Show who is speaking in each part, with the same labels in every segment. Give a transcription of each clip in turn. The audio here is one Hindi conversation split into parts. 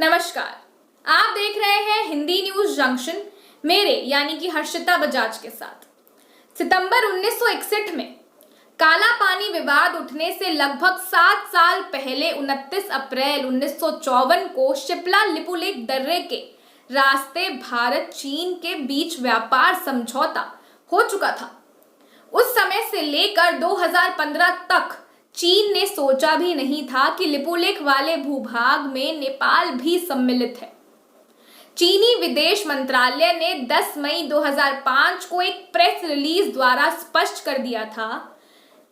Speaker 1: नमस्कार, आप देख रहे हैं हिंदी न्यूज जंक्शन मेरे यानी कि हर्षिता बजाज के साथ। सितंबर 1961 में काला पानी विवाद उठने से लगभग 7 साल पहले 29 अप्रैल 1954 को शिप्ला लिपुलेख दर्रे के रास्ते भारत चीन के बीच व्यापार समझौता हो चुका था। उस समय से लेकर 2015 तक चीन ने सोचा भी नहीं था कि लिपुलेख वाले भूभाग में नेपाल भी सम्मिलित है। चीनी विदेश मंत्रालय ने 10 मई 2005 को एक प्रेस रिलीज द्वारा स्पष्ट कर दिया था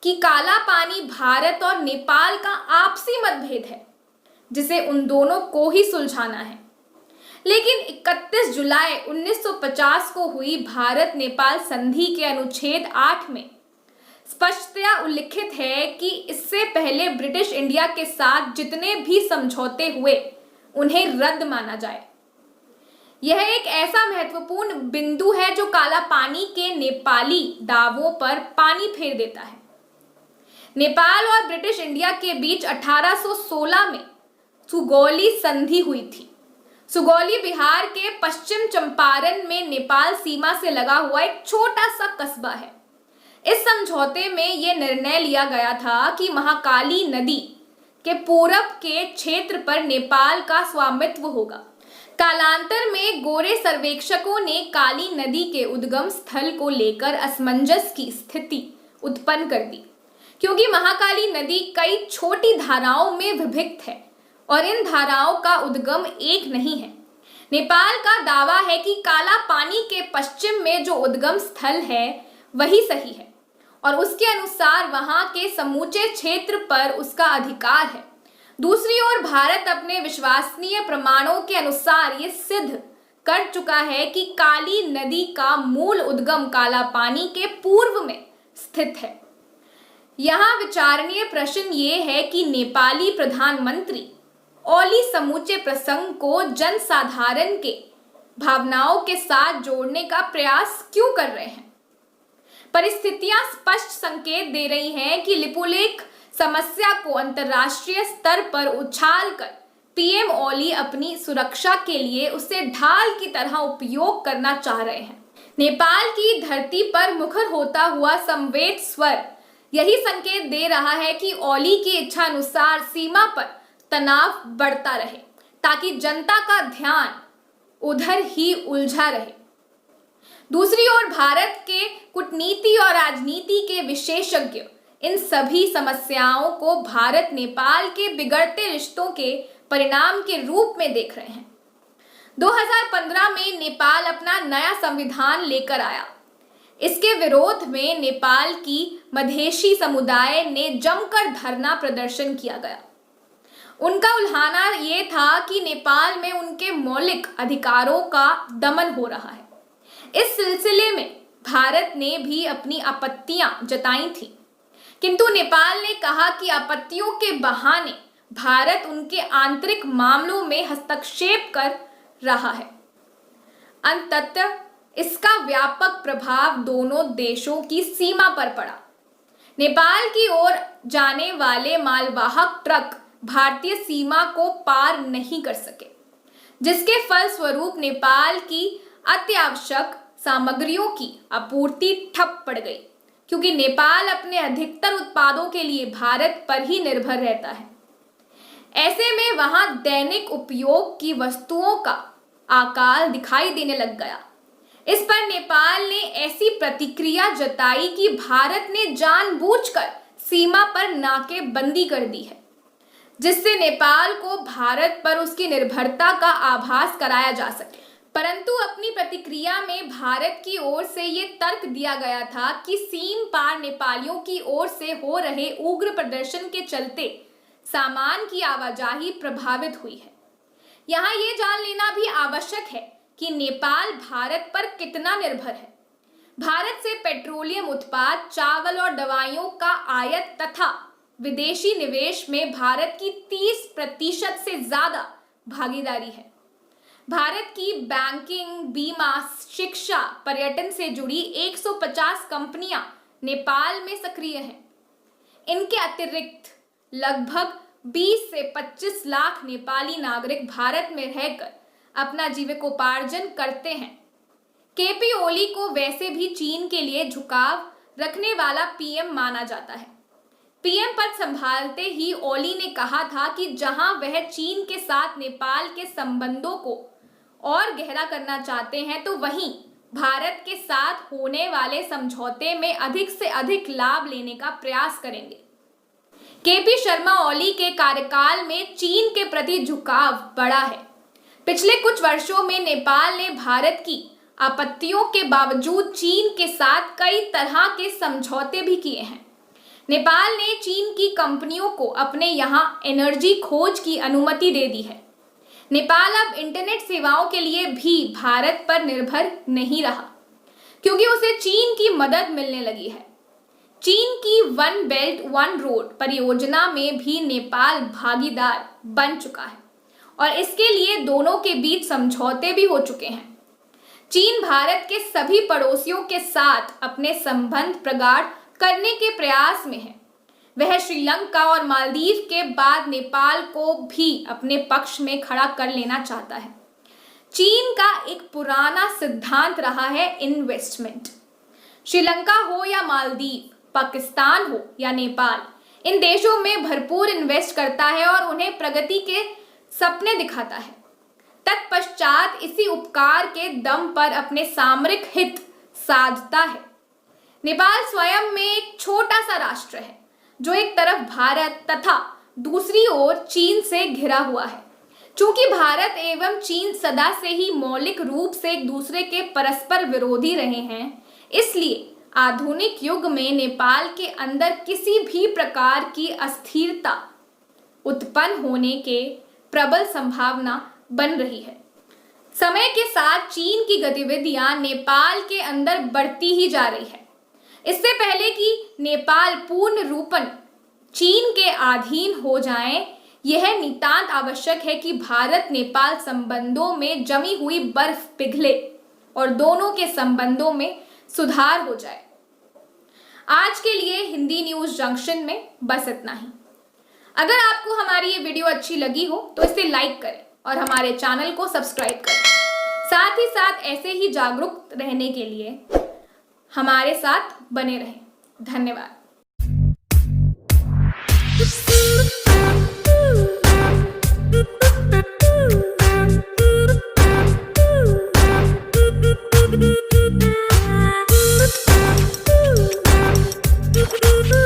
Speaker 1: कि काला पानी भारत और नेपाल का आपसी मतभेद है, जिसे उन दोनों को ही सुलझाना है। लेकिन 31 जुलाई 1950 को हुई भारत नेपाल संधि के अनुच्छेद 8 में स्पष्टतया उल्लिखित है कि इससे पहले ब्रिटिश इंडिया के साथ जितने भी समझौते हुए उन्हें रद्द माना जाए। यह एक ऐसा महत्वपूर्ण बिंदु है जो काला पानी के नेपाली दावों पर पानी फेर देता है। नेपाल और ब्रिटिश इंडिया के बीच 1816 में सुगौली संधि हुई थी। सुगौली बिहार के पश्चिम चंपारण में नेपाल सीमा से लगा हुआ एक छोटा सा कस्बा है। इस समझौते में यह निर्णय लिया गया था कि महाकाली नदी के पूरब के क्षेत्र पर नेपाल का स्वामित्व होगा। कालांतर में गोरे सर्वेक्षकों ने काली नदी के उद्गम स्थल को लेकर असमंजस की स्थिति उत्पन्न कर दी, क्योंकि महाकाली नदी कई छोटी धाराओं में विभक्त है और इन धाराओं का उद्गम एक नहीं है। नेपाल का दावा है कि काला पानी के पश्चिम में जो उद्गम स्थल है वही सही है और उसके अनुसार वहां के समूचे क्षेत्र पर उसका अधिकार है। दूसरी ओर भारत अपने विश्वसनीय प्रमाणों के अनुसार ये सिद्ध कर चुका है कि काली नदी का मूल उद्गम काला पानी के पूर्व में स्थित है। यहाँ विचारणीय प्रश्न ये है कि नेपाली प्रधानमंत्री ओली समूचे प्रसंग को जनसाधारण के भावनाओं के साथ जोड़ने का प्रयास क्यों कर रहे हैं। परिस्थितियां स्पष्ट संकेत दे रही हैं कि लिपुलेख समस्या को अंतर्राष्ट्रीय स्तर पर उछालकर पीएम ओली अपनी सुरक्षा के लिए उसे ढाल की तरह उपयोग करना चाह रहे हैं। नेपाल की धरती पर मुखर होता हुआ संवेद स्वर यही संकेत दे रहा है कि ओली की इच्छा अनुसार सीमा पर तनाव बढ़ता रहे, ताकि जनता का ध्यान उधर ही उलझा रहे। दूसरी ओर भारत के कूटनीति और राजनीति के विशेषज्ञ इन सभी समस्याओं को भारत नेपाल के बिगड़ते रिश्तों के परिणाम के रूप में देख रहे हैं। 2015 में नेपाल अपना नया संविधान लेकर आया। इसके विरोध में नेपाल की मधेशी समुदाय ने जमकर धरना प्रदर्शन किया गया। उनका उल्हाना ये था कि नेपाल में उनके मौलिक अधिकारों का दमन हो रहा है। इस सिलसिले में भारत ने भी अपनी आपत्तियां जताई थी, किंतु नेपाल ने कहा कि आपत्तियों के बहाने भारत उनके आंतरिक मामलों में हस्तक्षेप कर रहा है। अंततः इसका व्यापक प्रभाव दोनों देशों की सीमा पर पड़ा। नेपाल की ओर जाने वाले मालवाहक ट्रक भारतीय सीमा को पार नहीं कर सके, जिसके फलस्वरूप नेपाल की अत्यावश्यक सामग्रियों की आपूर्ति ठप पड़ गई, क्योंकि नेपाल अपने अधिकतर उत्पादों के लिए भारत पर ही निर्भर रहता है। ऐसे में वहां दैनिक उपयोग की वस्तुओं का अकाल दिखाई देने लग गया। इस पर नेपाल ने ऐसी प्रतिक्रिया जताई कि भारत ने जानबूझकर सीमा पर नाकेबंदी कर दी है, जिससे नेपाल को भारत पर उसकी निर्भरता का आभास कराया जा सके। परंतु अपनी प्रतिक्रिया में भारत की ओर से ये तर्क दिया गया था कि सीम पार नेपालियों की ओर से हो रहे उग्र प्रदर्शन के चलते सामान की आवाजाही प्रभावित हुई है। यहाँ ये जान लेना भी आवश्यक है कि नेपाल भारत पर कितना निर्भर है। भारत से पेट्रोलियम उत्पाद, चावल और दवाइयों का आयात तथा विदेशी निवेश में भारत की 30% से ज्यादा भागीदारी है। भारत की बैंकिंग, बीमा, शिक्षा, पर्यटन से जुड़ी 150 कंपनियां नेपाल में सक्रिय हैं। इनके अतिरिक्त लगभग 20 से 25 लाख नेपाली नागरिक भारत में रहकर अपना जीविकोपार्जन करते हैं। केपी ओली को वैसे भी चीन के लिए झुकाव रखने वाला पीएम माना जाता है। पीएम पद संभालते ही ओली ने कहा था कि जहां वह चीन के साथ नेपाल के संबंधों को और गहरा करना चाहते हैं, तो वहीं भारत के साथ होने वाले समझौते में अधिक से अधिक लाभ लेने का प्रयास करेंगे। केपी शर्मा ओली के कार्यकाल में चीन के प्रति झुकाव बढ़ा है। पिछले कुछ वर्षों में नेपाल ने भारत की आपत्तियों के बावजूद चीन के साथ कई तरह के समझौते भी किए हैं। नेपाल ने चीन की कंपनियों को अपने यहाँ एनर्जी खोज की अनुमति दे दी है। नेपाल अब इंटरनेट सेवाओं के लिए भी भारत पर निर्भर नहीं रहा, क्योंकि उसे चीन की मदद मिलने लगी है। चीन की वन बेल्ट वन रोड परियोजना में भी नेपाल भागीदार बन चुका है और इसके लिए दोनों के बीच समझौते भी हो चुके हैं। चीन भारत के सभी पड़ोसियों के साथ अपने संबंध प्रगाढ़ करने के प्रयास में है। वह श्रीलंका और मालदीव के बाद नेपाल को भी अपने पक्ष में खड़ा कर लेना चाहता है। चीन का एक पुराना सिद्धांत रहा है इन्वेस्टमेंट। श्रीलंका हो या मालदीव, पाकिस्तान हो या नेपाल, इन देशों में भरपूर इन्वेस्ट करता है और उन्हें प्रगति के सपने दिखाता है। तत्पश्चात इसी उपकार के दम पर अपने सामरिक हित साधता है। नेपाल स्वयं में एक छोटा सा राष्ट्र है जो एक तरफ भारत तथा दूसरी ओर चीन से घिरा हुआ है। चूंकि भारत एवं चीन सदा से ही मौलिक रूप से एक दूसरे के परस्पर विरोधी रहे हैं, इसलिए आधुनिक युग में नेपाल के अंदर किसी भी प्रकार की अस्थिरता उत्पन्न होने के प्रबल संभावना बन रही है। समय के साथ चीन की गतिविधियां नेपाल के अंदर बढ़ती ही जा रही है। इससे पहले कि नेपाल पूर्ण रूपन चीन के अधीन हो जाए, यह नितांत आवश्यक है कि भारत नेपाल संबंधों में जमी हुई बर्फ पिघले और दोनों के संबंधों में सुधार हो जाए। आज के लिए हिंदी न्यूज जंक्शन में बस इतना ही। अगर आपको हमारी ये वीडियो अच्छी लगी हो तो इसे लाइक करें और हमारे चैनल को सब्सक्राइब करें। साथ ही साथ ऐसे ही जागरूक रहने के लिए हमारे साथ बने रहें। धन्यवाद।